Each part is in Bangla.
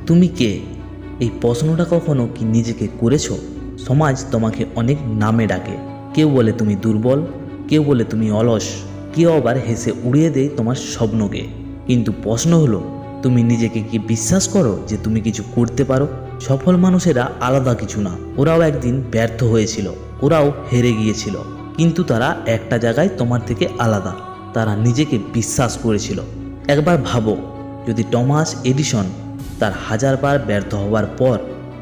তুমি কে? এই প্রশ্নটা কখনো কি নিজেকে করেছো? সমাজ তোমাকে অনেক নামে ডাকে। কেউ বলে তুমি দুর্বল, কেউ বলে তুমি অলস, কেউ আবার হেসে উড়িয়ে দেয় তোমার স্বপ্নকে। কিন্তু প্রশ্ন হলো, তুমি নিজেকে কি বিশ্বাস করো যে তুমি কিছু করতে পারো? সফল মানুষেরা আলাদা কিছু না, ওরাও একদিন ব্যর্থ হয়েছিল, ওরাও হেরে গিয়েছিল, কিন্তু তারা একটা জায়গায় তোমার থেকে আলাদা, তারা নিজেকে বিশ্বাস করেছিল। একবার ভাবো, যদি টমাস এডিসন তার 1000 বার ব্যর্থ হওয়ার পর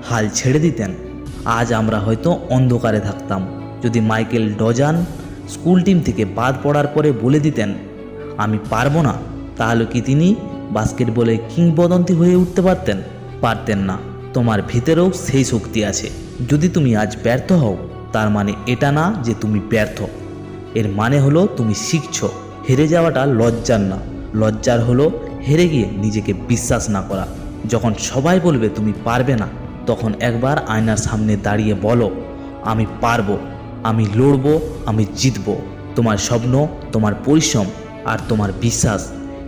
হাল ছেড়ে দিতেন, আজ আমরা হয়তো অন্ধকারে থাকতাম। যদি মাইকেল ডজান স্কুল টিম থেকে বাদ পড়ার পরে বলে দিতেন আমি পারবো না, তাহলে কি তিনি বাস্কেটবলে কিংবদন্তি হয়ে উঠতে পারতেন? পারতেন না। তোমার ভিতরেও সেই শক্তি আছে। যদি তুমি আজ ব্যর্থ হও, তার মানে এটা না যে তুমি ব্যর্থ, এর মানে হলো তুমি শিখছো। হেরে যাওয়াটা লজ্জার না, লজ্জার হলো হেরে গিয়ে নিজেকে বিশ্বাস না করা। যখন সবাই বলবে তুমি পারবে না, তখন একবার আয়নার সামনে দাঁড়িয়ে বলো আমি পারবো, আমি লড়বো, আমি জিতবো। তোমার স্বপ্ন, তোমার পরিশ্রম আর তোমার বিশ্বাস,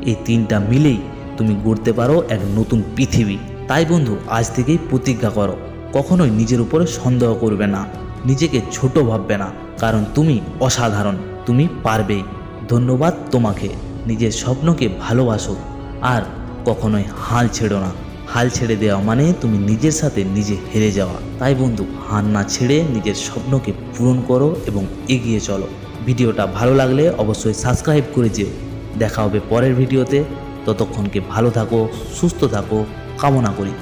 এই তিনটা মিলেই তুমি গড়তে পারো এক নতুন পৃথিবী। তাই বন্ধু, আজ থেকেই প্রতিজ্ঞা করো, কখনোই নিজের উপরে সন্দেহ করবে না, নিজেকে ছোট ভাববে না, কারণ তুমি অসাধারণ, তুমি পারবেই। ধন্যবাদ তোমাকে। নিজের স্বপ্নকে ভালোবাসো আর কখনোই হাল ছেড়ো না। হাল ছেড়ে দেওয়া মানে তুমি নিজের সাথে নিজে হেরে যাওয়া। তাই বন্ধু, হার না ছেড়ে নিজের স্বপ্নকে পূরণ করো এবং এগিয়ে চলো। ভিডিওটা ভালো লাগলে অবশ্যই সাবস্ক্রাইব করে যেও। দেখা হবে পরের ভিডিওতে। ততক্ষণকে ভালো থাকো, সুস্থ থাকো কামনা করি।